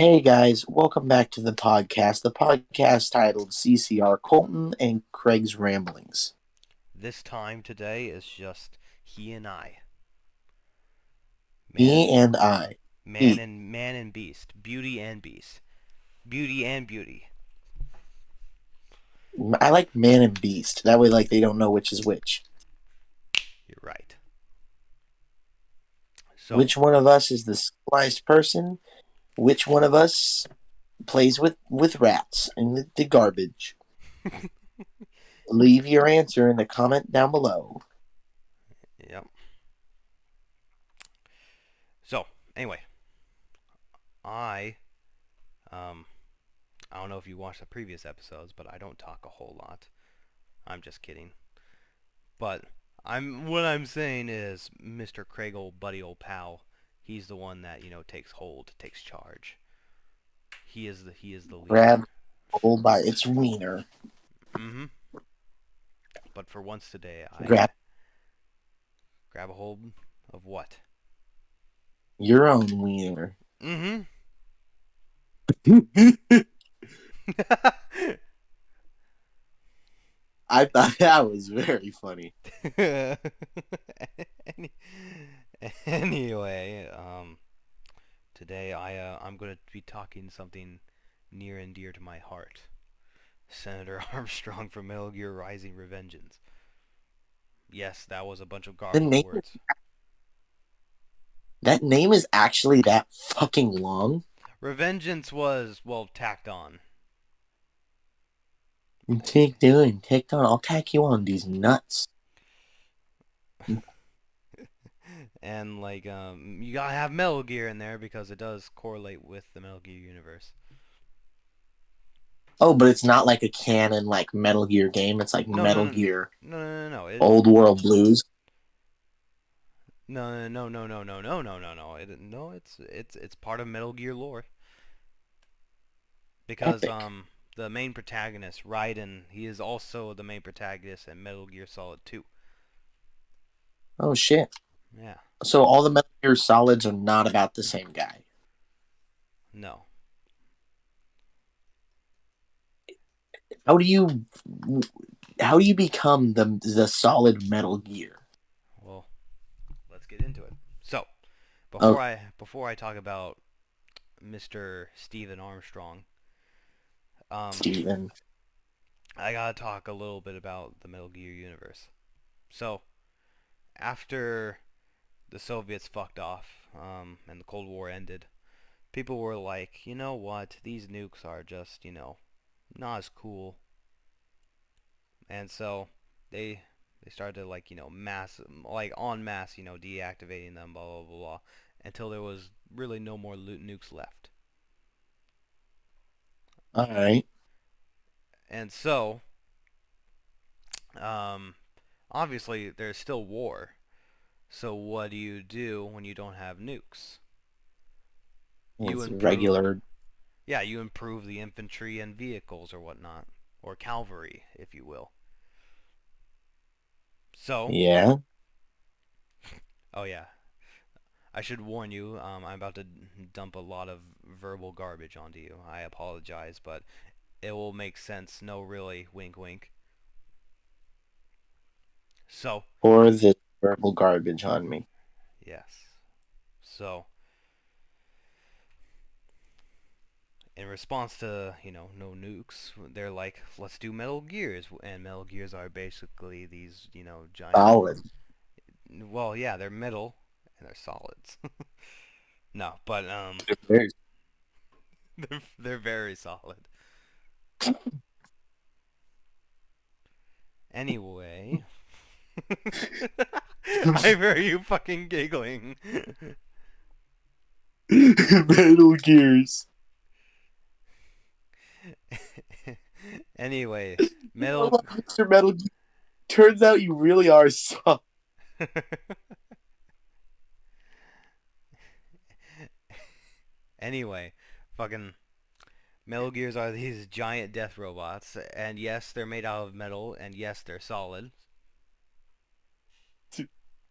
Hey guys, welcome back to the podcast. The podcast titled CCR Colton and Craig's Ramblings. This time today is just he and I. Me Man and I. Me. man and beast. Beauty and beast. Beauty and beauty. I like man and beast. That way, they don't know which is which. You're right. So, Which one of us is the civilized person? Which one of us plays with rats and the garbage? Leave your answer in the comment down below. yep. So, anyway, I um I don't know if you watched the previous episodes, but I don't talk a whole lot. I'm just kidding. But what I'm saying is Mr. Craig old buddy old pal, he's the one that, takes hold, takes charge. He is the leader. Grab hold by its wiener. Mhm. But for once today, I Grab grab a hold of what? your own wiener. Mm-hmm. I thought that was very funny. Any, anyway, today I'm gonna be talking something near and dear to my heart. Senator Armstrong from Metal Gear Rising: Revengeance. Yes, that was a bunch of The garbled name words. That name is actually that fucking long. Revengeance was well tacked on, Take down. I'll tack you on these nuts. and you gotta have Metal Gear in there because it does correlate with the Metal Gear universe. Oh, but it's not like a canon like Metal Gear game. It's like No, no, Metal no, Gear no, no, no, no. Old World Blues. No, no, no, no, no, no, no, no, no. No, it's part of Metal Gear lore because Epic. the main protagonist Raiden, he is also the main protagonist in Metal Gear Solid 2. Oh shit. Yeah. So all the Metal Gear Solids are not about the same guy. No. How do you how do you become the solid Metal Gear? Well, let's get into it. So, Oh, before I talk about Mr. Stephen Armstrong, um Steven. I got to talk a little bit about the Metal Gear universe. So, after the Soviets fucked off and the Cold War ended, people were like, you know what, these nukes are just, not as cool. And so they started mass en masse, deactivating them, blah blah blah, blah until there was really no more nukes left. All right. And so, um, obviously there's still war. So what do you do when you don't have nukes? You It's improve, regular. yeah, you improve the infantry and vehicles or whatnot, or cavalry, if you will. So, Yeah. oh yeah, I should warn you, I'm about to dump a lot of verbal garbage onto you. I apologize, but it will make sense. No, really, wink, wink. So, Pour this verbal garbage on me. yes. So, in response to, no nukes, they're like, let's do Metal Gears. And Metal Gears are basically these, giant. Solid. Well, yeah, they're metal and they're solids. No, but, they're very solid. Anyway. I hear you fucking giggling. Metal Gears. Anyway, You know Metal. what, Mr. Metal Gear? Turns out you really are soft. Anyway, fucking Metal Gears are these giant death robots, and yes, they're made out of metal, and yes, they're solid,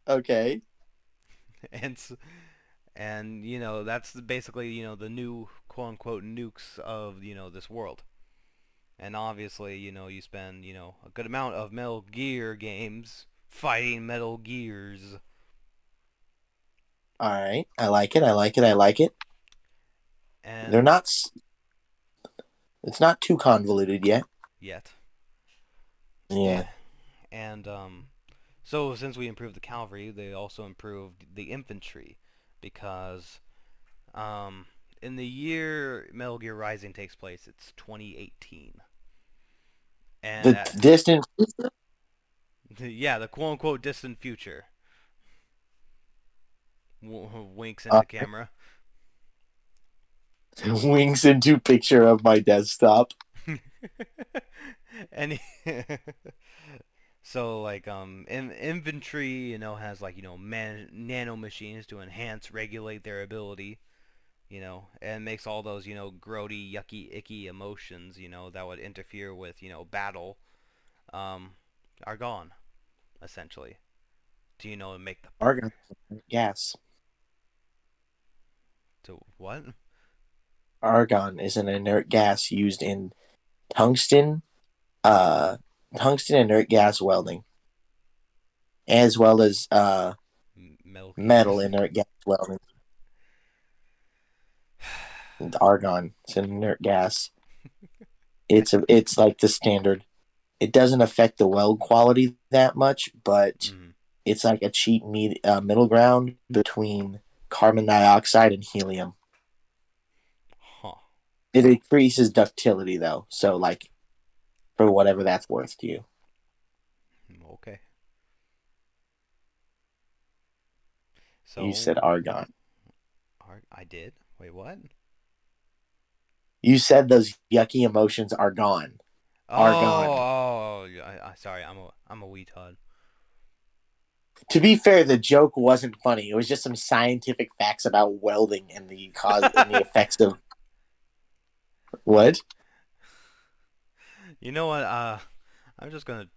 Okay. and that's basically the new quote unquote nukes of this world. And obviously, you spend a good amount of Metal Gear games fighting Metal Gears, All right. I like it. I like it. I like it. They're and not. It's not too convoluted yet. yet, Yeah. and, and so since we improved the cavalry, they also improved the infantry, because um, in the year Metal Gear Rising takes place, it's 2018, and The distant yeah, the quote unquote distant future. Winks uh, into camera. winks into picture of my desktop. and so like infantry has like nano machines to enhance regulate their ability, and makes all those grody yucky icky emotions that would interfere with battle, um are gone, essentially, to make the Argon gas. to what. Argon is an inert gas used in tungsten, uh, tungsten inert gas welding, as well as Metal metal Gears. inert gas welding. And argon, it's an inert gas. It's like the standard. It doesn't affect the weld quality that much, but Mm. it's like a cheap middle ground between carbon dioxide and helium. Huh. It increases ductility though, so like for whatever that's worth to you. Okay. You said So argon. I did. Wait, what? You said those yucky emotions are gone. Are gone. Yeah, sorry, I'm a weetard. To be fair, the joke wasn't funny. It was just some scientific facts about welding and the cause and the effects of what? You know what? I'm just gonna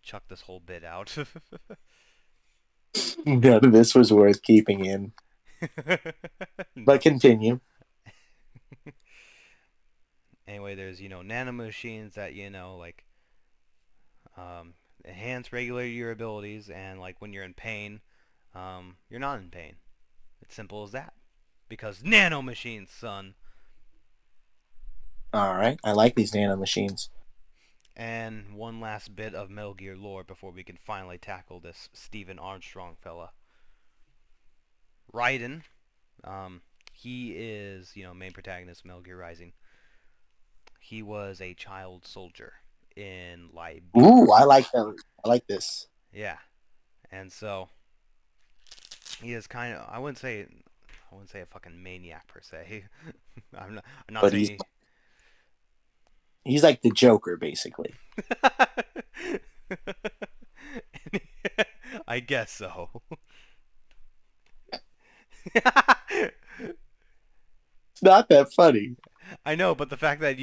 chuck this whole bit out. None of this was worth keeping in. But No. continue. Anyway, there's nanomachines that like enhance regulate your abilities, and like when you're in pain, you're not in pain. It's simple as that. Because nanomachines, son. All right. I like these nano machines. And one last bit of Metal Gear lore before we can finally tackle this Stephen Armstrong fella. Raiden, um, he is main protagonist of Metal Gear Rising. He was a child soldier in Ooh, Liberia. I like them. I like this. Yeah, and so he is kind of I wouldn't say a fucking maniac per se. I'm not But saying he. he's like the Joker, basically. I guess so. It's not that funny. I know, but the fact that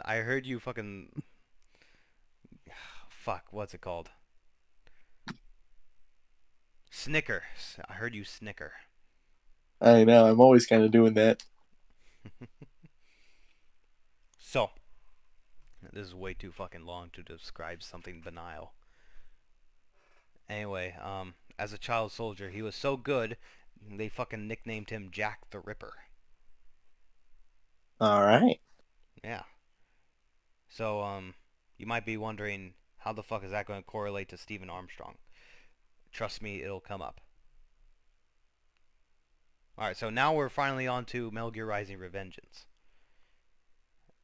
I heard you fucking, fuck, what's it called? Snicker. I heard you snicker. I know. I'm always kind of doing that. So, this is way too fucking long to describe something banal. Anyway, as a child soldier, he was so good, they fucking nicknamed him Jack the Ripper. All right. Yeah. So, you might be wondering, how the fuck is that going to correlate to Stephen Armstrong? Trust me, it'll come up. Alright, so now we're finally on to Metal Gear Rising Revengeance.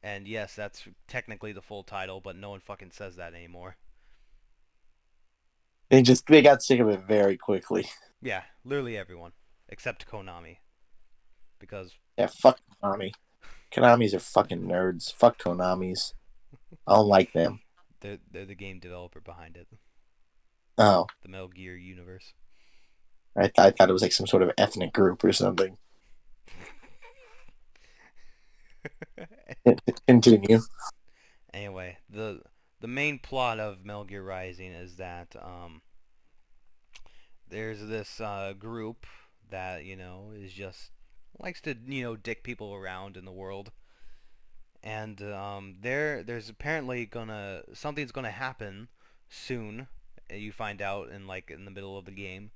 And yes, that's technically the full title, but no one fucking says that anymore. They got sick of it very quickly. Yeah, literally everyone. Except Konami. Because Yeah, fuck Konami. Konami's are fucking nerds. Fuck Konami's. I don't like them. they're the game developer behind it. Oh, The Metal Gear universe. I thought it was like some sort of ethnic group or something. Continue. Anyway, the main plot of Metal Gear Rising is that there's this group that is just likes to dick people around in the world. And there's apparently gonna something's gonna happen soon. You find out in the middle of the game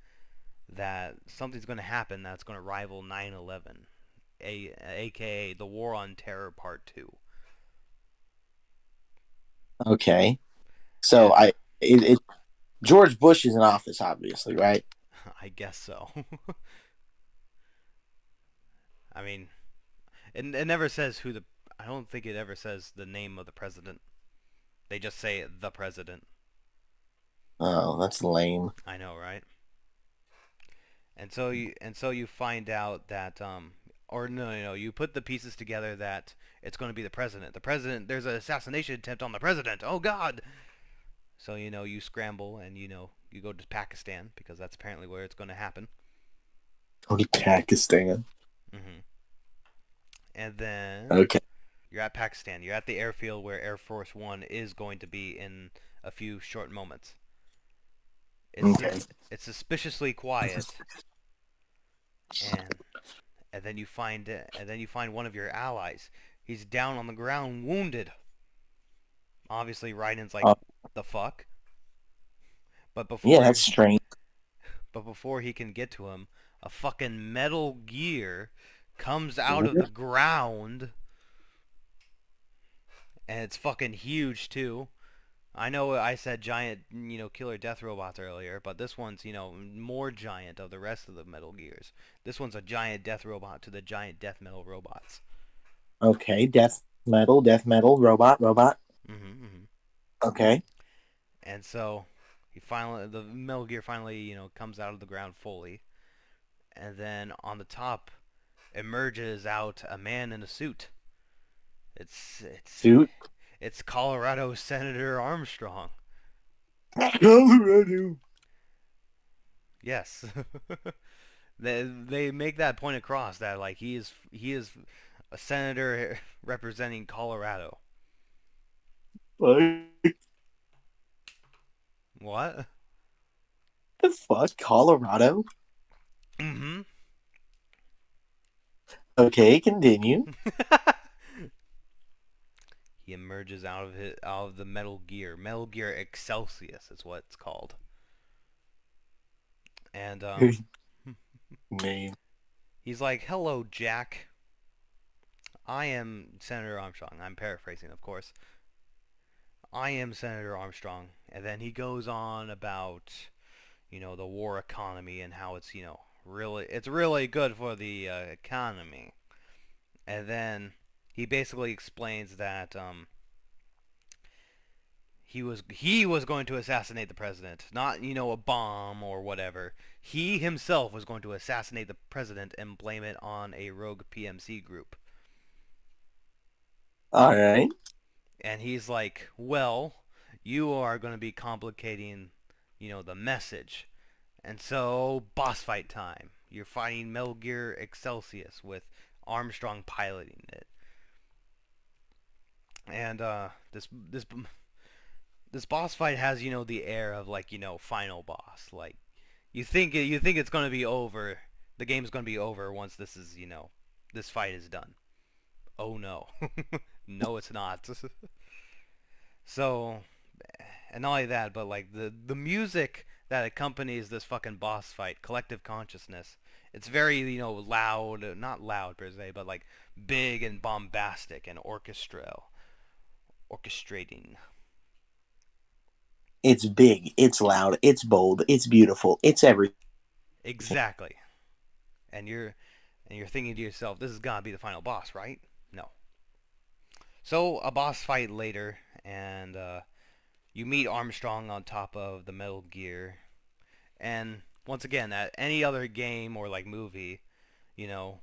that something's gonna happen that's gonna rival 9/11, aka the War on Terror Part Two. Okay. So And George Bush is in office, obviously, right? I guess so. I mean, it never says who the. I don't think it ever says the name of the president. They just say the president. Oh, that's lame. I know, right? And so you find out that or no, you put the pieces together that it's going to be the president. The president, there's an assassination attempt on the president. Oh God! So you scramble and you go to Pakistan because that's apparently where it's going to happen. Only Pakistan. Hmm. And then Okay. you're at Pakistan. You're at the airfield where Air Force One is going to be in a few short moments. It's Okay. it's suspiciously quiet, and and then you find one of your allies. He's down on the ground, wounded. Obviously, Raiden's like, Uh, the fuck? But yeah, that's before strange. but before he can get to him, a fucking Metal Gear comes out of the What? ground, and it's fucking huge too. I know I said giant, killer death robots earlier, but this one's, more giant of the rest of the Metal Gears. This one's a giant death robot to the giant death metal robots. Okay, death metal, robot. Hmm. Okay. And so the Metal Gear finally, comes out of the ground fully, and then on the top emerges out a man in a suit. It's it's Suit. it's Colorado Senator Armstrong. Colorado. Yes. They make that point across that like he is a senator representing Colorado. What What? the fuck? Colorado? Mm-hmm. Okay, continue. He emerges out of the Metal Gear. Metal Gear Excelsius is what it's called. And Name. he's like, "Hello, Jack. I am Senator Armstrong." I'm paraphrasing, of course. I am Senator Armstrong. And then he goes on about, the war economy and how it's, really good for the economy. And then he basically explains that he was going to assassinate the president, not a bomb or whatever. He himself was going to assassinate the president and blame it on a rogue PMC group. All right. And he's like, "Well, you are going to be complicating, the message." And so, boss fight time. You're fighting Metal Gear Excelsius with Armstrong piloting it. And this boss fight has the air of like final boss. Like you think it's gonna be over. The game's gonna be over once this fight is done. Oh no, no it's not. So and not only that, but like the music that accompanies this fucking boss fight, Collective Consciousness, it's very loud, not loud per se, but like big and bombastic and orchestrating. It's big, it's loud, it's bold, it's beautiful, it's everything. Exactly. And you're thinking to yourself, this is gonna be the final boss, right? No. So a boss fight later, and you meet Armstrong on top of the Metal Gear, and once again, at any other game or like movie, you know,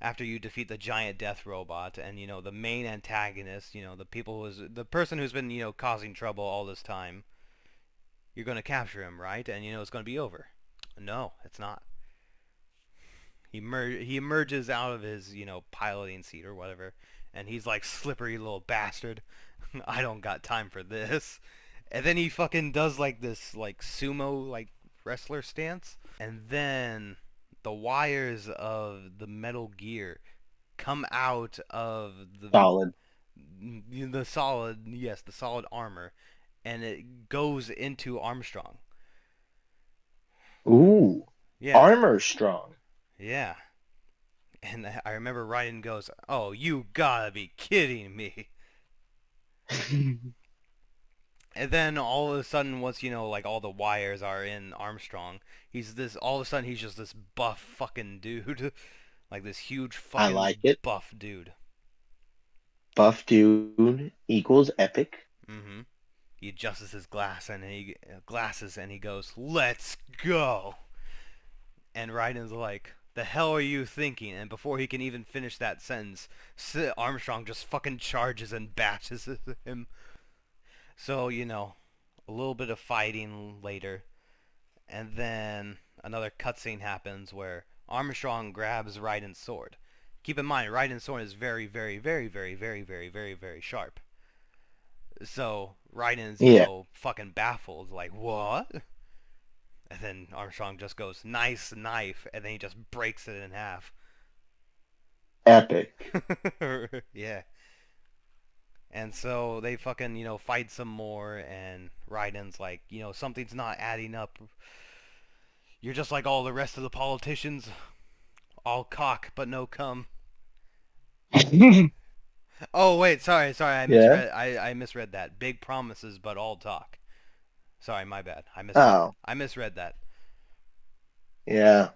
after you defeat the giant death robot and the main antagonist, the person who's been causing trouble all this time, you're gonna capture him, right? And it's gonna be over. No, it's not. He emerges out of his piloting seat or whatever, and he's like, slippery little bastard. I don't got time for this. And then he fucking does like this like sumo like wrestler stance, and then the wires of the Metal Gear come out of Solid. the solid, yes, the solid armor, and it goes into Armstrong. Ooh, Yeah, armor strong. yeah. And I remember Raiden goes, "Oh, you gotta be kidding me!" And then all of a sudden, once like all the wires are in Armstrong, he's this. All of a sudden, he's just this buff fucking dude, like this huge I like fucking it. buff dude. Buff dude equals epic. Mm-hmm. He adjusts his glasses and he goes, "Let's go!" And Raiden's like, "The hell are you thinking?" And before he can even finish that sentence, Armstrong just fucking charges and bashes him. So a little bit of fighting later, and then another cutscene happens where Armstrong grabs Raiden's sword. Keep in mind, Raiden's sword is very, very, very, very, very, very, very, very sharp. So Raiden's, Yeah, fucking baffled, like, what? And then Armstrong just goes, nice knife, and then he just breaks it in half. epic. Yeah. And so they fucking, fight some more, and Raiden's like, something's not adding up. You're just like all the rest of the politicians, all cock but no cum. Oh wait, sorry, I Yeah. misread. I misread that. Big promises but all talk. Sorry, my bad. Oh, I misread that. yeah.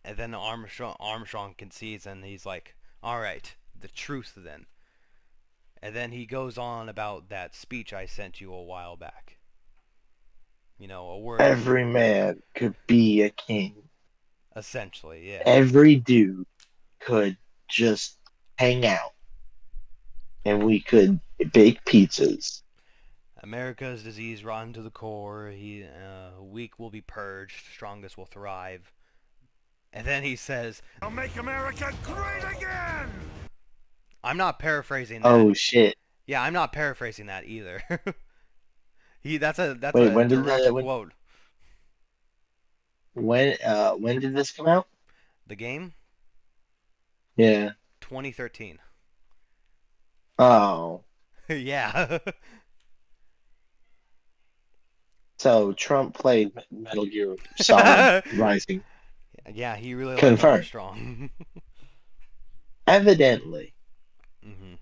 And then Armstrong concedes, and he's like, "All right, the truth then." And then he goes on about that speech I sent you a while back. A word, Every man could be a king. essentially, yeah. Every dude could just hang out and we could bake pizzas. America's disease rotten to the core. Weak will be purged, strongest will thrive. And then he says, I'll make America great again! I'm not paraphrasing that. Oh shit. Yeah, I'm not paraphrasing that either. That's Wait, a direct quote. when did this come out? The game, Yeah. 2013. Oh. Yeah. So Trump played Metal Gear Solid Rising. Yeah, he really liked Confirmed. Armstrong. Evidently. Hmm.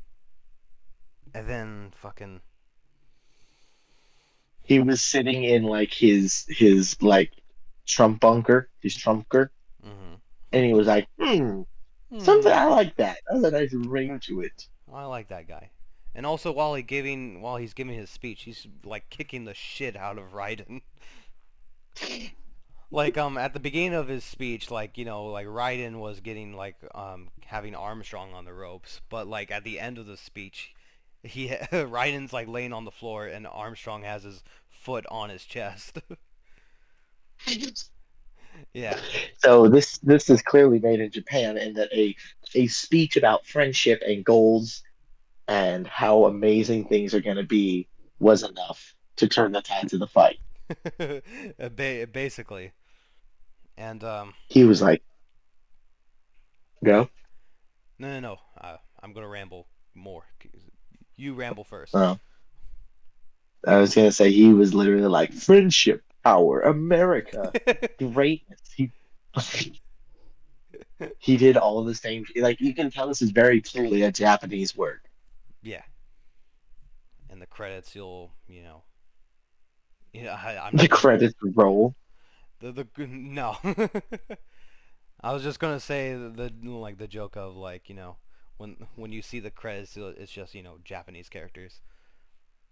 And then fucking He was sitting in like his like Trump bunker, his Trumpker, hmm. and he was like, something Hmm. I like that. That's a nice ring to it. I like that guy. And also while he's giving his speech, he's like kicking the shit out of Raiden. Like at the beginning of his speech, like like Raiden was getting like having Armstrong on the ropes, but like at the end of the speech, Raiden's like laying on the floor and Armstrong has his foot on his chest. Yeah. So this is clearly made in Japan, and that a speech about friendship and goals and how amazing things are going to be was enough to turn the tides of the fight. Basically. And He was like, "Go." no. I'm gonna ramble more. You ramble first. Oh, I was gonna say he was literally like friendship, power, America, greatness. He did all the same. Like you can tell, this is very clearly a Japanese word. Yeah. And the credits, I'm The not gonna credits roll. the no. I was just gonna say like the joke of like when you see the credits, it's just Japanese characters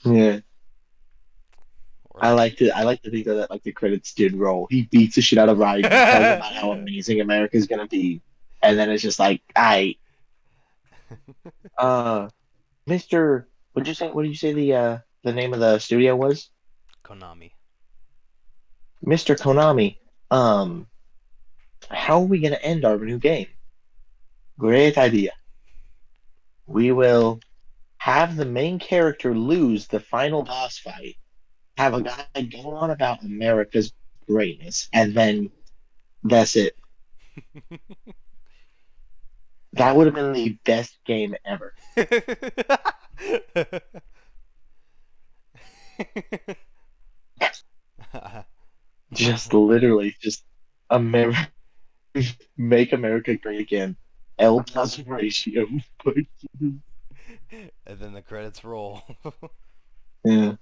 Yeah, or like I like to think that like the credits did roll. He beats the shit out of Raiden, tells him about how amazing America is gonna be, and then it's just like, I uh, Mister, what did you say? What did you say the name of the studio was? Konami. Mister Konami. Um, how are we gonna end our new game? Great idea. We will have the main character lose the final boss fight, have a guy go on about America's greatness, and then That's it. And That would have been the best game ever. Just literally, just America, make America great again. L plus ratio. and then the credits roll. Yeah.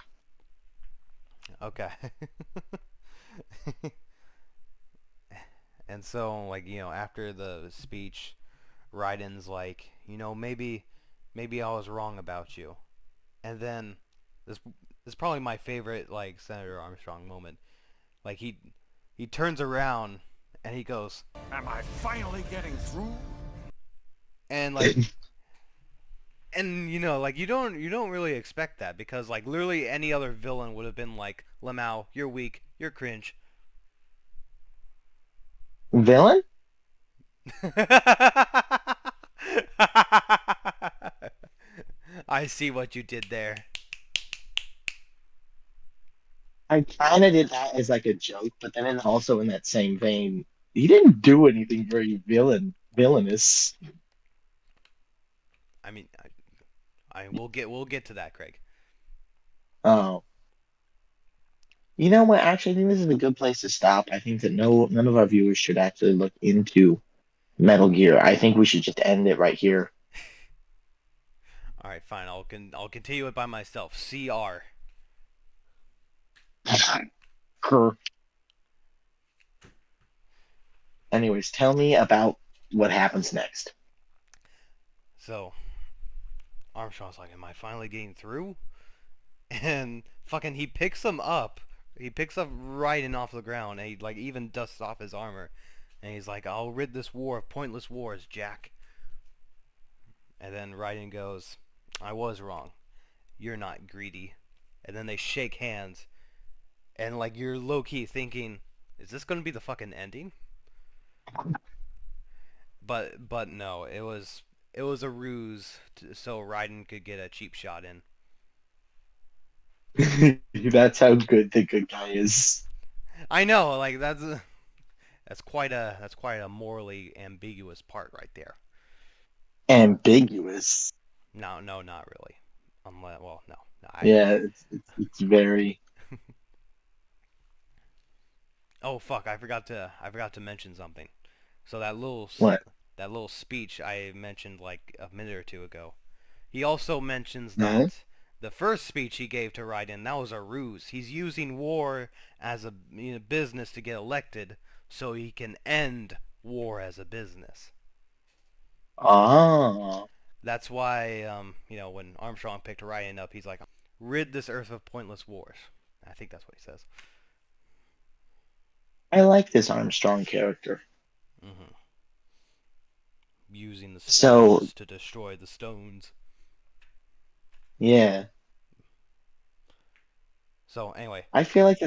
Okay. And so, like, after the speech, Ryden's like, maybe I was wrong about you. And then this is probably my favorite, like, Senator Armstrong moment. Like, he turns around and he goes, Am I finally getting through? and like, and like, you don't really expect that, because like literally any other villain would have been like, Lamau, you're weak, you're cringe. Villain? I see what you did there. I kind of did that as like a joke, but then also in that same vein, he didn't do anything very villainous. I mean, we'll get to that, Craig. Oh, you know what? Actually, I think this is a good place to stop. I think that none of our viewers should actually look into Metal Gear. I think we should just end it right here. All right, fine. I'll continue it by myself. CR. Grr. Anyways, tell me about what happens next. So Armstrong's like, "Am I finally getting through?" And fucking, he picks him up. He picks up Raiden off the ground, and he like even dusts off his armor, and he's like, "I'll rid this war of pointless wars, Jack." And then Raiden goes, "I was wrong. You're not greedy." And then they shake hands, and like you're low key thinking, "Is this gonna be the fucking ending?" But no, it was a ruse so Raiden could get a cheap shot in. That's how good the good guy is. I know, like that's quite a morally ambiguous part right there. Ambiguous. No, no, not really. Well, no, no. Yeah, it's very Oh fuck, I forgot to mention something. So what? that little speech I mentioned like a minute or two ago. He also mentions No? that the first speech he gave to Raiden, that was a ruse. He's using war as a business to get elected, so he can end war as a business. Ah, That's why, when Armstrong picked Ryan up, he's like, rid this earth of pointless wars. I think that's what he says. I like this Armstrong character. hmm Using the So, stones to destroy the stones. yeah, So, anyway. I feel like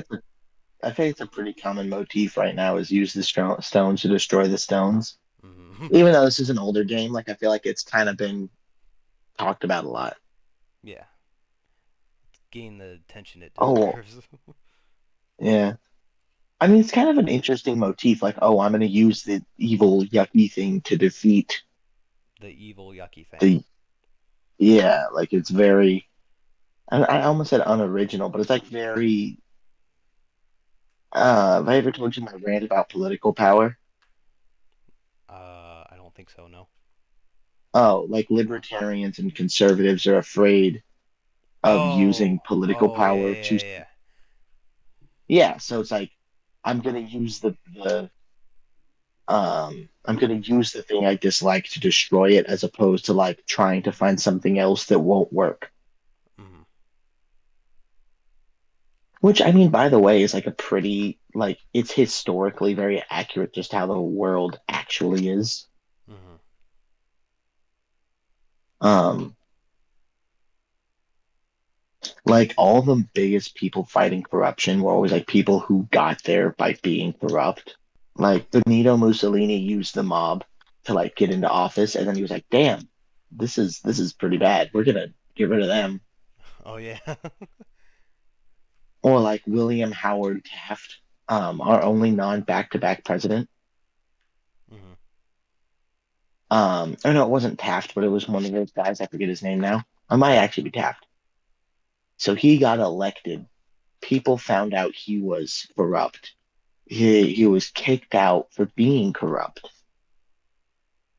I think it's a pretty common motif right now is use the stones to destroy the stones. hmm Even though this is an older game, like I feel like it's kind of been talked about a lot. yeah. Gain the attention it Oh, deserves. yeah. I mean, it's kind of an interesting motif. Like, oh, I'm going to use the evil, yucky thing to defeat The evil, yucky thing. the. Yeah, like it's very. I almost said unoriginal, but it's like very. Have I ever told you my rant about political power? I don't think so, no. Oh, like libertarians and conservatives are afraid of using Oh, political oh, yeah, power to. yeah, yeah. Yeah, so it's like I'm going to use I'm going to use the thing I dislike to destroy it as opposed to like trying to find something else that won't work. hmm Which I mean, by the way, is like a pretty like it's historically very accurate just how the world actually is. hmm Um, like all the biggest people fighting corruption were always like people who got there by being corrupt. Like Benito Mussolini used the mob to like get into office, and then he was like, "Damn, this is pretty bad. We're gonna get rid of them." Oh, yeah. Or like William Howard Taft, our only non back-to-back president. Oh no, it wasn't Taft, but it was one of those guys. I forget his name now. I might actually be Taft. So he got elected. People found out he was corrupt. He was kicked out for being corrupt.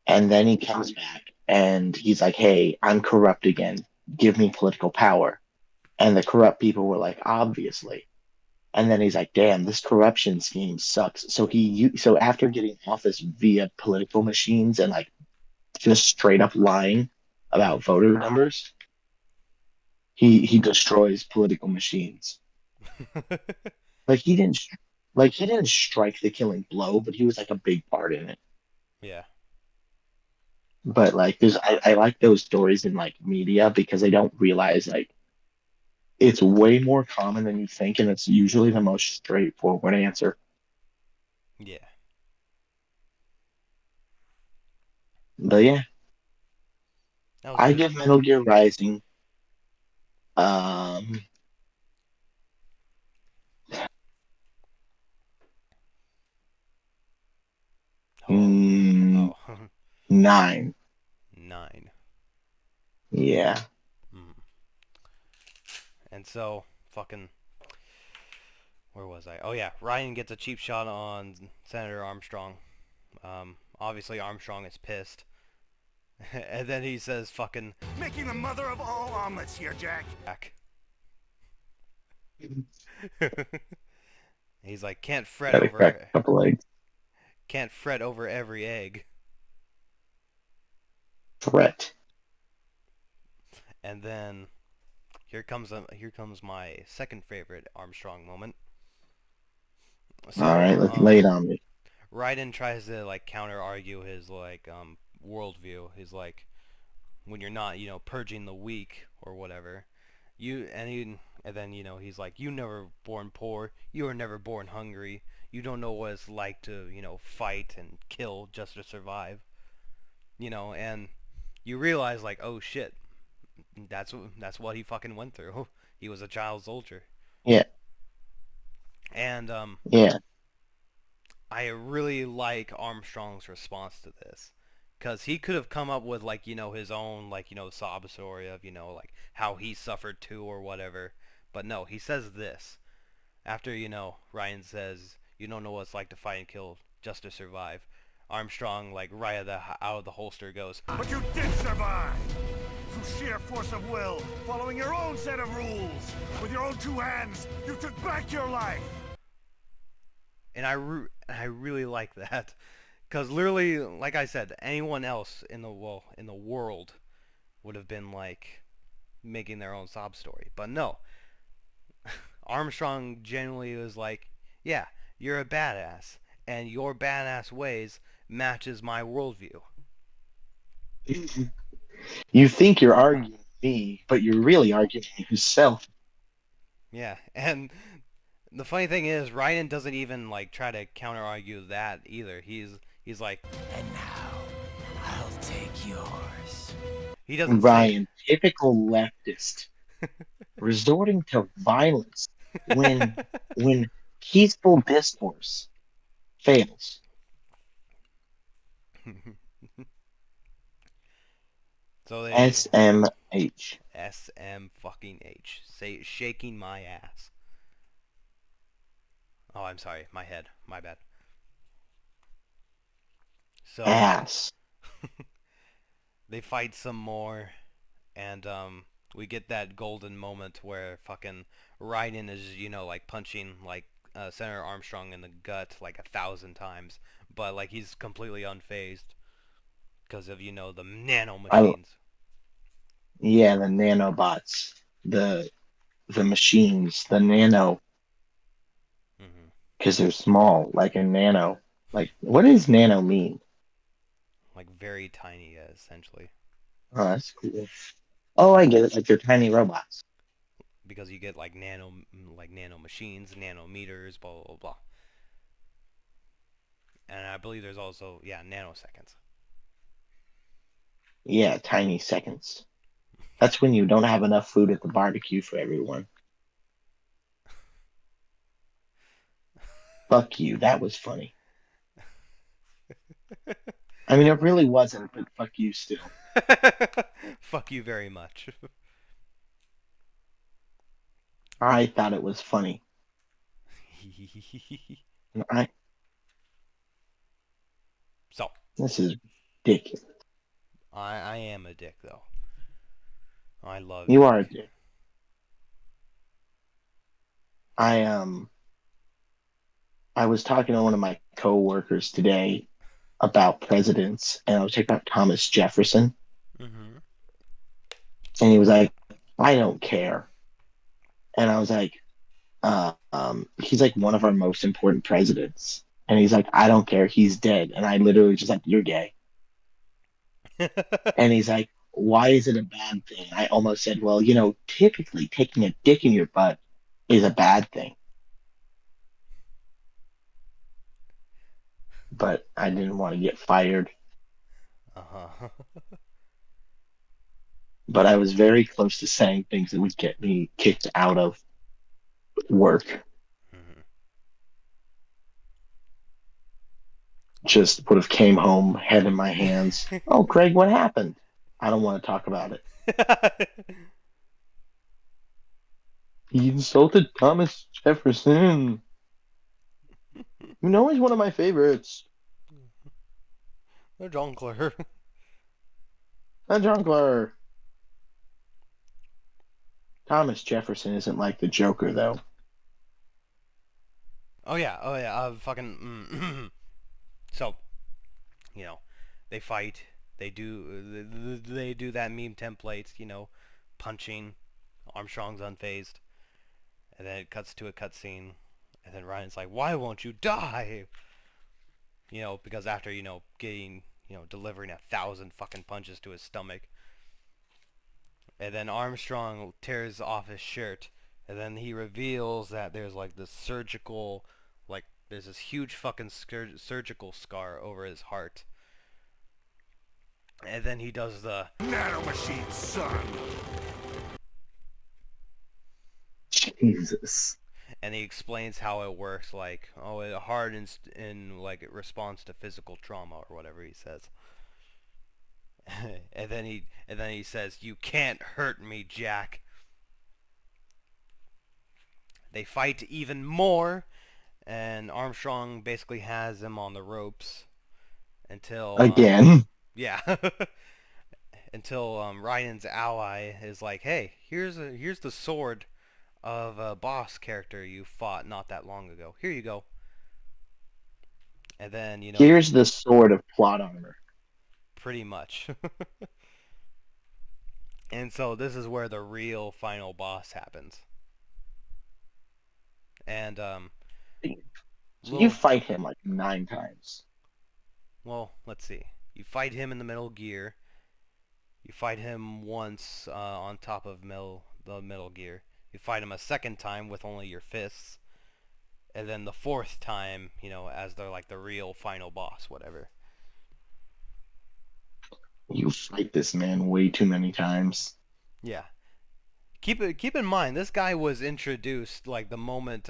And then he comes back and he's like, "Hey, I'm corrupt again. Give me political power." And the corrupt people were like, "Obviously." And then he's like, "Damn, this corruption scheme sucks." So after getting office via political machines and like just straight up lying Mm-hmm. about voter numbers, he destroys political machines. Like he didn't he didn't strike the killing blow, but he was like a big part in it. Yeah. But like I like those stories in like media because they don't realize like it's way more common than you think, and it's usually the most straightforward answer. Yeah. But yeah, That was a I good. give Metal Gear Rising um Oh. mm, Oh. 9. 9. Yeah. Mm. And so, fucking, where was I? Oh yeah, Ryan gets a cheap shot on Senator Armstrong. Obviously Armstrong is pissed, and then he says, "Fucking Making the mother of all omelets here, Jack. back." He's like, Gotta crack a couple eggs. can't fret over every egg." Threat. And then here comes my second favorite Armstrong moment. All right, So, let's lay it on me. Raiden tries to like counter argue his like worldview. He's like, when you're not, purging the weak or whatever, and then he's like, you never born poor, you were never born hungry, you don't know what it's like to fight and kill just to survive, and you realize like, oh shit, that's what he fucking went through. He was a child soldier, Yeah, and yeah. I really like Armstrong's response to this. Because he could have come up with, like, his own, like, sob story of, like, how he suffered too or whatever. But no, he says this. After, Ryan says, you don't know what it's like to fight and kill just to survive. Armstrong, like, right out of the holster goes, But you did survive! Through sheer force of will, following your own set of rules. With your own two hands, you took back your life. and I really like that. Because literally, like I said, anyone else in the world would have been, like, making their own sob story. But no, Armstrong genuinely was like, yeah, you're a badass, and your badass ways matches my worldview. You think you're arguing me, but you're really arguing yourself. Yeah, and the funny thing is, Ryan doesn't even like try to counter argue that either. He's like, And now, I'll take yours. he doesn't say. Ryan, typical leftist, resorting to violence when when peaceful discourse fails. So they SMH. SM fucking H, say shaking my ass. Oh, I'm sorry, my head, my bad. So Ass. they fight some more, and we get that golden moment where fucking Raiden is like punching like Senator Armstrong in the gut like 1,000 times, but like he's completely unfazed because of the nano I machines. Yeah, the nanobots, the machines, the nano, Hmm. because they're small, like a nano. Like, what does nano mean? Like very tiny, essentially, Oh, that's cool. Oh, I get it. Like they're tiny robots. because you get like nano machines, nanometers, blah blah blah, and I believe there's also nanoseconds. Yeah, tiny seconds. That's when you don't have enough food at the barbecue for everyone. Fuck you. That was funny. I mean, it really wasn't, but fuck you still. Fuck you very much. I thought it was funny. I So, This is ridiculous. I am a dick though. I love You are a dick. dick. I I was talking to one of my coworkers today about presidents, and I was talking about Thomas Jefferson, Mhm. and he was like, "I don't care," and I was like, he's like one of our most important presidents," and he's like, "I don't care, he's dead," and I literally just like, "You're gay," and he's like, "Why is it a bad thing?" I almost said, "Well, typically taking a dick in your butt is a bad thing," but I didn't want to get fired. Uh-huh. But I was very close to saying things that would get me kicked out of work. Mhm. Just would have came home, head in my hands. Oh, Craig, what happened? I don't want to talk about it. He insulted Thomas Jefferson. He's one of my favorites. The Jonkler. A drunkler. Thomas Jefferson isn't like the Joker, though. Oh yeah, oh yeah. Fucking. So, you know, they fight. They do that meme template. Punching. Armstrong's unfazed, and then it cuts to a cutscene, and then Ryan's like, "Why won't you die?" Because after getting delivering 1,000 fucking punches to his stomach, and then Armstrong tears off his shirt, and then he reveals that there's like this surgical, like there's this huge fucking surgical scar over his heart, and then he does the Nanomachine, son! Jesus. and he explains how it works, like, oh, it hardens in like it responds to physical trauma or whatever he says. and then he says, "You can't hurt me, Jack." They fight even more, and Armstrong basically has him on the ropes until Again. yeah, until Ryan's ally is like, "Hey, here's the sword of a boss character you fought not that long ago. Here you go." And then Here's the sword of plot armor. pretty much. And so this is where the real final boss happens. And So you little fight him like 9 times. well, let's see. You fight him in the Metal Gear. You fight him once on top of the Metal Gear. You fight him a second time with only your fists, and then the fourth time, as they're like the real final boss, whatever. You fight this man way too many times. Yeah. Keep in mind, this guy was introduced like the moment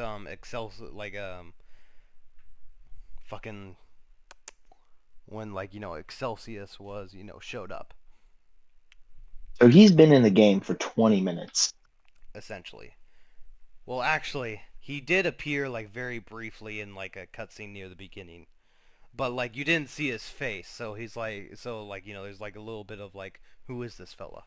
fucking when like Excelsius was showed up So he's been in the game for 20 minutes. essentially. Well, actually, he did appear like very briefly in like a cutscene near the beginning, but like you didn't see his face, so he's like there's like a little bit of like, who is this fella?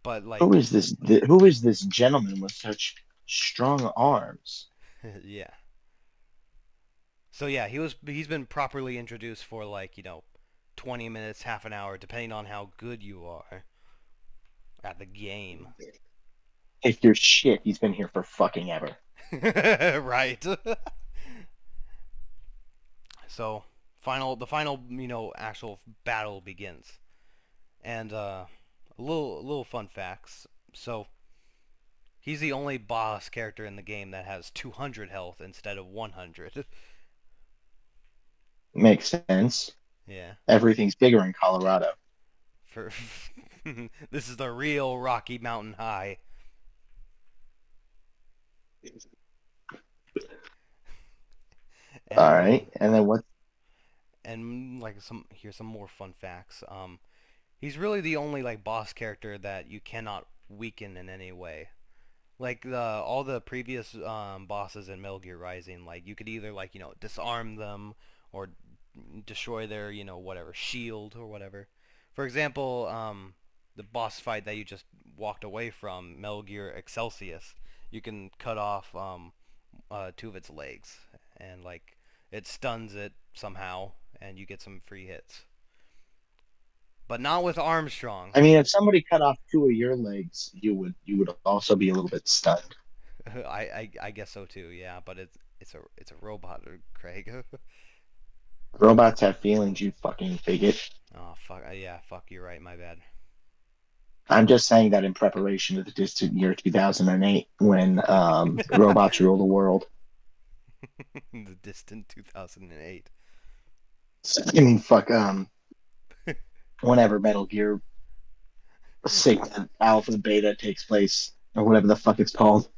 But Who like is this? Who is this gentleman with such strong arms? yeah. So yeah, he's been properly introduced for like 20 minutes, half an hour, depending on how good you are at the game. If you're shit, he's been here for fucking ever. Right. So the final actual battle begins, and a little fun facts. So he's the only boss character in the game that has 200 health instead of 100. Makes sense. Yeah. Everything's bigger in Colorado. For this is the real Rocky Mountain High. All And right, and then what? and like here's some more fun facts. He's really the only like boss character that you cannot weaken in any way. Like all the previous bosses in Metal Gear Rising, like you could either like disarm them or destroy their whatever shield or whatever. For example, the boss fight that you just walked away from, Metal Gear Excelsius, you can cut off two of its legs and like it stuns it somehow and you get some free hits. But not with Armstrong. I mean, if somebody cut off two of your legs, you would also be a little bit stunned. I guess so too. Yeah, but it's a robot, Craig. Robots have feelings, you fucking bigot. Oh fuck. Yeah, fuck. You're right. My bad. I'm just saying that in preparation of the distant year 2008 when robots rule the world. The distant 2008. I mean, fuck, whenever Metal Gear Sigma Alpha Beta takes place, or whatever the fuck it's called.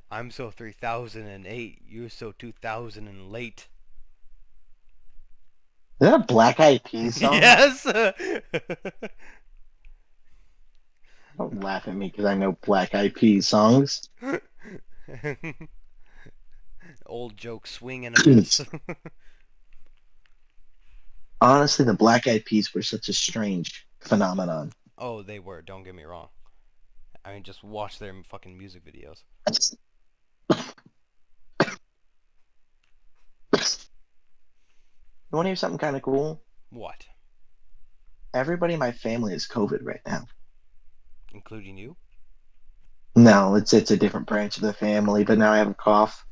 I'm so 3008. You're so 2000 and late. Is that a Black Eyed Peas song? Yes. Don't laugh at me because I know Black Eyed Peas songs. Old joke, swing and a miss. Honestly, the Black Eyed Peas were such a strange phenomenon. Oh, they were. Don't get me wrong. I mean, just watch their fucking music videos. You want to hear something kind of cool? What? Everybody in my family is COVID right now. Including you? No, it's a different branch of the family, but now I have a cough.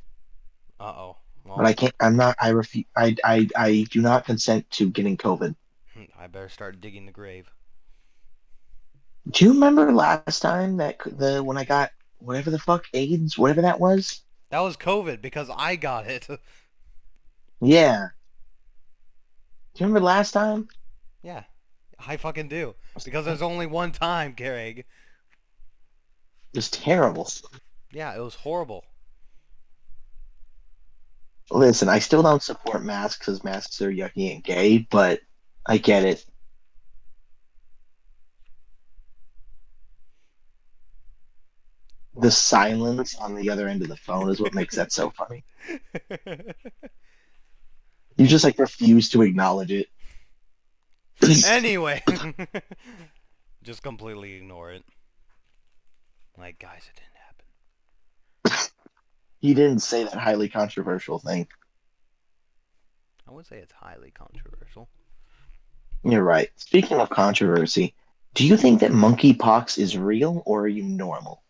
Uh-oh. Well, But I can't. I'm not. I refuse. I do not consent to getting COVID. I better start digging the grave. Do you remember last time that when I got whatever the fuck AIDS, whatever that was? That was COVID because I got it. Yeah. Do you remember last time? Yeah, I fucking do. Because there's only one time, Craig. It was terrible. Yeah, it was horrible. Listen, I still don't support masks because masks are yucky and gay, but I get it. The silence on the other end of the phone is what makes that so funny. You just like refuse to acknowledge it. Anyway. Just completely ignore it. Like, guys, it didn't happen. He didn't say that highly controversial thing. I would say it's highly controversial. You're right. Speaking of controversy, do you think that monkeypox is real or are you normal?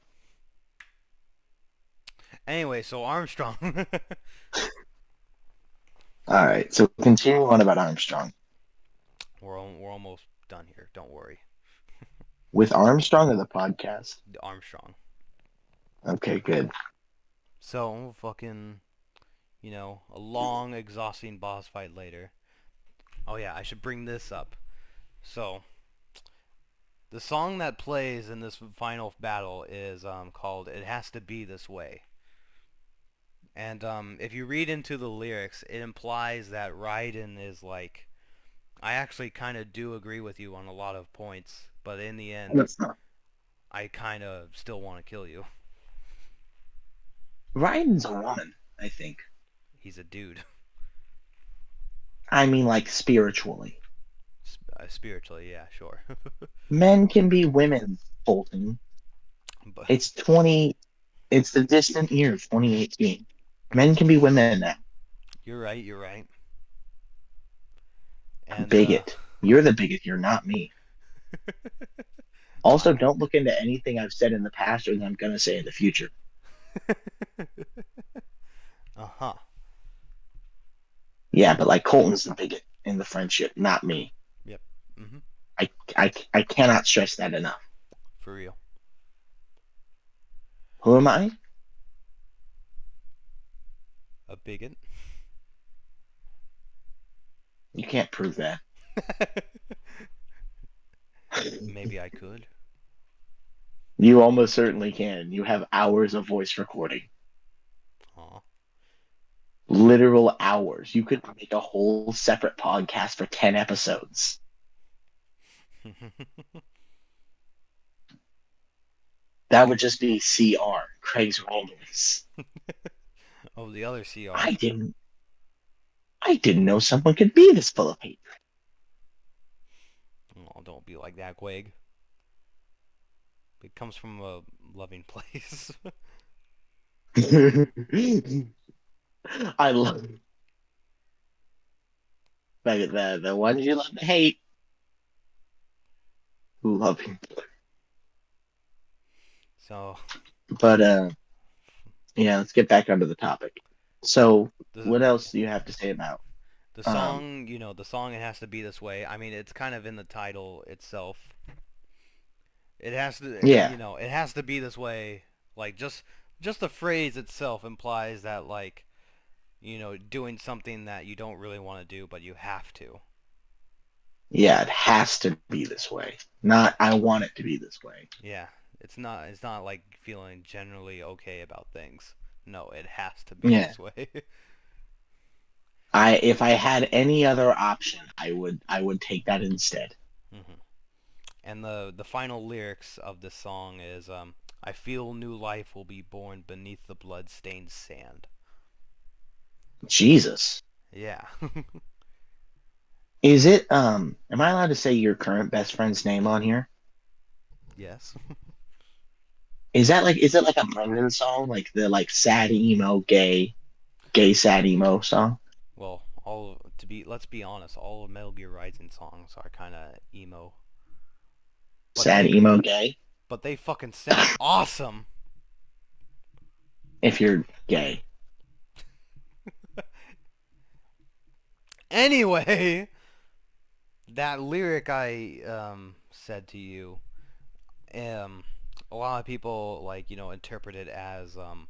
Anyway, so Armstrong. All right, so continue on about Armstrong. We're almost done here. Don't worry. With Armstrong or the podcast? Armstrong. Okay, good. So, fucking, a long, exhausting boss fight later. Oh yeah, I should bring this up. So, the song that plays in this final battle is called "It Has to Be This Way." And if you read into the lyrics, it implies that Raiden is like... I actually kind of do agree with you on a lot of points, but in the end, I kind of still want to kill you. Ryan's a woman, I think. He's a dude. I mean, like, spiritually. Spiritually, yeah, sure. Men can be women, Fulton. But It's the distant year of 2018. Men can be women now. you're right. And Bigot. You're the bigot, you're not me. Also, don't look into anything I've said in the past or that I'm going to say in the future. uh-huh. Yeah, but like Colton's the bigot in the friendship, not me. Yep. Mhm. I cannot stress that enough. For real. Who am I? A bigot. You can't prove that. Maybe I could. You almost certainly can. You have hours of voice recording. Aw. literal hours. You could make a whole separate podcast for 10 episodes. That would just be CR, Craig's Romans. Oh, the other CR. I didn't I didn't know someone could be this full of hate. Oh, don't be like that, Quag. It comes from a loving place. I love the ones you love to hate who love him. So But yeah, let's get back onto the topic. So the what else do you have to say about the um song, the song "It Has to Be This Way." I mean, it's kind of in the title itself. It has to, yeah, it has to be this way. Like just the phrase itself implies that like, doing something that you don't really want to do, but you have to. yeah, it has to be this way. Not I want it to be this way. Yeah, it's not like feeling generally okay about things. No, it has to be Yeah. this way. I if I had any other option, I would take that instead. hmm And the final lyrics of this song is I feel new life will be born beneath the blood-stained sand. Jesus. Yeah. Is it am I allowed to say your current best friend's name on here? Yes. Is it like a Brendan song? Like the sad emo gay sad emo song? Well, let's be honest, all of Metal Gear Rising songs are kind of emo, but Sad they emo gay? but they fucking sound awesome. If you're gay. Anyway, that lyric I said to you, um a lot of people like, interpret it as um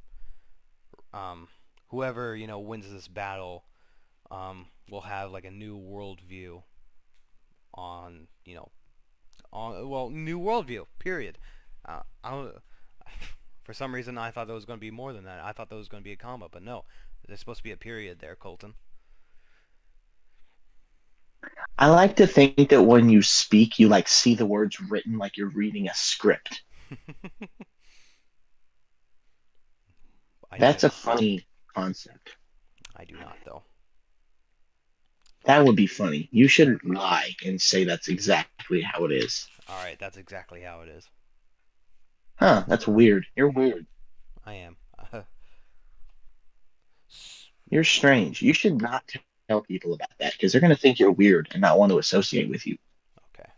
whoever, wins this battle will have like a new worldview on, new worldview, period. I don't, for some reason I thought there was going to be more than that. I thought there was going to be a comma, but no. There's supposed to be a period there, Colton. I like to think that when you speak, you see the words written like you're reading a script. I That's don't. a funny concept. I do not, though. That would be funny. You shouldn't lie and say that's exactly how it is. Alright, that's exactly how it is. Huh, that's weird. You're weird. I am. You're strange. You should not tell people about that because they're going to think you're weird and not want to associate with you Okay.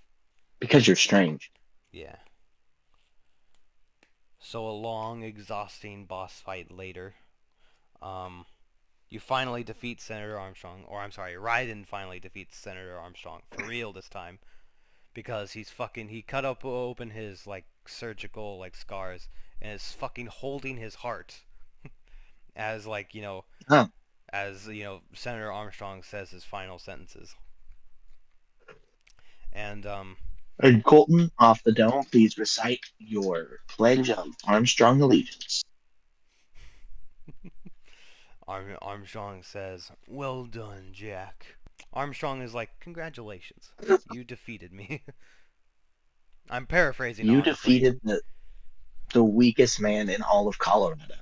because you're strange. Yeah. So a long, exhausting boss fight later, um, you finally defeat Senator Armstrong, or I'm sorry, Raiden finally defeats Senator Armstrong for real this time, because he cut up open his like surgical like scars and is fucking holding his heart as like Huh. Senator Armstrong says his final sentences, and And Colton, off the dome, please recite your pledge of Armstrong allegiance. Armstrong says, "Well done, Jack." Armstrong is like, "Congratulations, you defeated me." I'm paraphrasing, You honestly. defeated the weakest man in all of Colorado.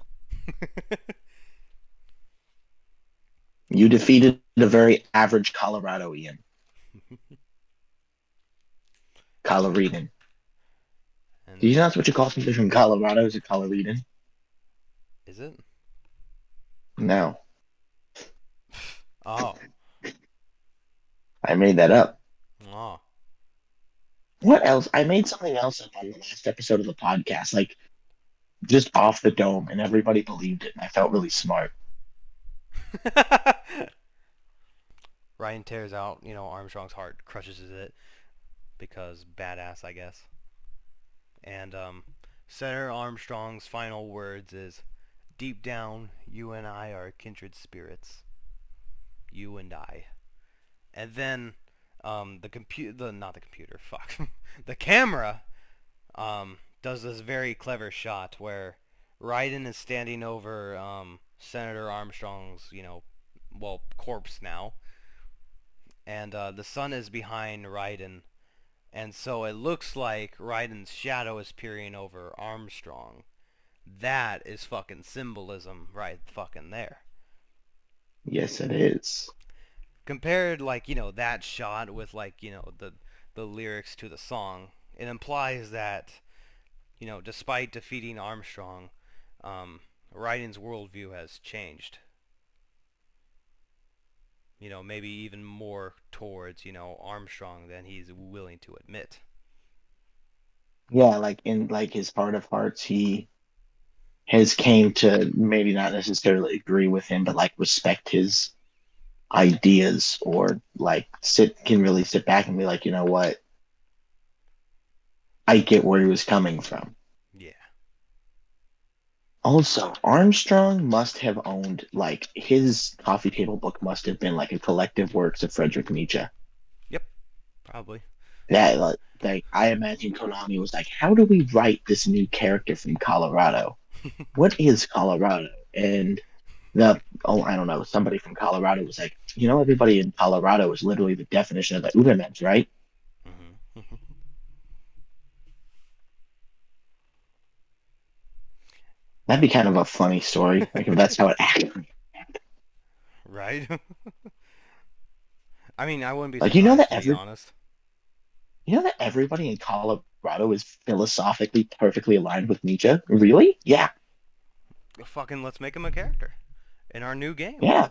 You defeated a very average Coloradoan. Coloradan. And Do you know that's what you call something from Colorado? Is a Coloradan? is it? No. Oh, I made that up. oh. What else? I made something else up on the last episode of the podcast, just off the dome, and everybody believed it, and I felt really smart. Ryan tears out, Armstrong's heart, crushes it because badass, I guess. And Senator Armstrong's final words is, "Deep down, you and I are kindred spirits. You and I." And then not the computer, fuck, the camera does this very clever shot where Raiden is standing over Senator Armstrong's, well, corpse now, and the sun is behind Raiden, and so it looks like Raiden's shadow is peering over Armstrong. That is fucking symbolism right fucking there. Yes, it is. Compared, like, that shot with, like, the lyrics to the song, it implies that, despite defeating Armstrong, um, Raiden's worldview has changed. Maybe even more towards, Armstrong than he's willing to admit. Yeah, like in like his heart of hearts, he has came to maybe not necessarily agree with him, but like respect his ideas or like sit can really sit back and be like, you know what? I get where he was coming from. Yeah. Also, Armstrong must have owned like his coffee table book must have been like a collective works of Friedrich Nietzsche. Yep. Probably. That like I imagine Konami was like, how do we write this new character from Colorado? What is Colorado? And the I don't know, somebody from Colorado was like, everybody in Colorado is literally the definition of the Ubermensch, right? Hmm. That'd be kind of a funny story, like if that's how it actually. Right? I mean, I wouldn't be Like you know surprised, that to be every honest. you know that everybody in Colorado is philosophically perfectly aligned with Nietzsche. Really? Yeah, Fucking let's make him a character in our new game. yeah.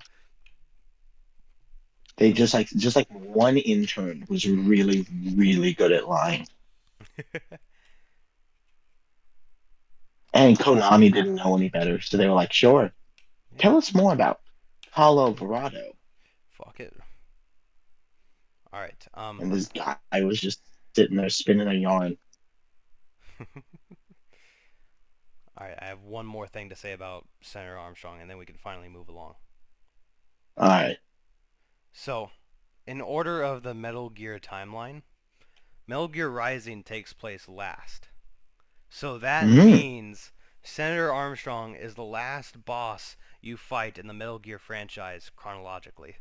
They just like one intern was really really good at lying, and Konami didn't know any better, so they were like, "Sure, Yeah. tell us more about Colorado." Fuck it. All right. And this guy was just sitting there spinning a yarn. All right. I have one more thing to say about Senator Armstrong, and then we can finally move along. All right. So, in order of the Metal Gear timeline, Metal Gear Rising takes place last. So that Mm. means Senator Armstrong is the last boss you fight in the Metal Gear franchise chronologically.